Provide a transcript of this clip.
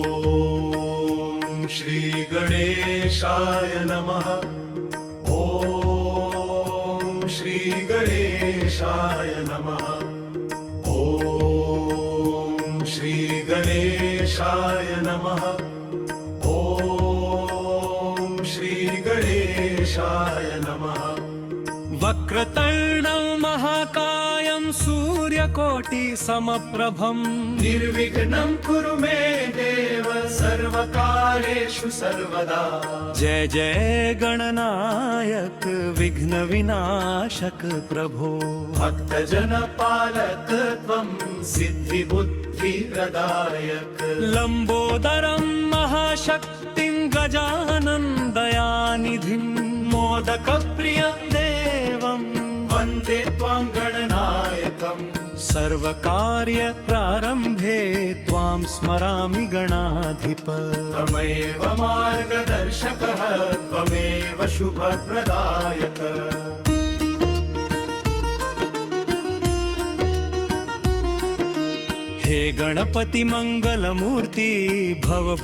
ॐ श्री गणेशाय नमः। ॐ श्री गणेशाय नमः। ॐ श्री गणेशाय नमः। ॐ श्री गणेशाय नमः। वक्रतुण्डं महाकायं सूर्यकोटि समप्रभं निर्विघ्नं कुरु मे देव सर्वकार्येषु सर्वदा। जय जय गणनायक विघ्न विनाशक प्रभो। भक्तजन पालक त्वं सिद्धि बुद्धि प्रदायक। लंबोदरं महाशक्तिं गजानन दयानिधिं मोदक प्रियं देवं वन्दे त्वां गणनायकम्। सर्वकार्य प्रारंभे त्वां स्मरामि गणाधिप। त्वमेव मार्गदर्शकः त्वमेव शुभप्रदायक। हे गणपति मंगलमूर्ति भव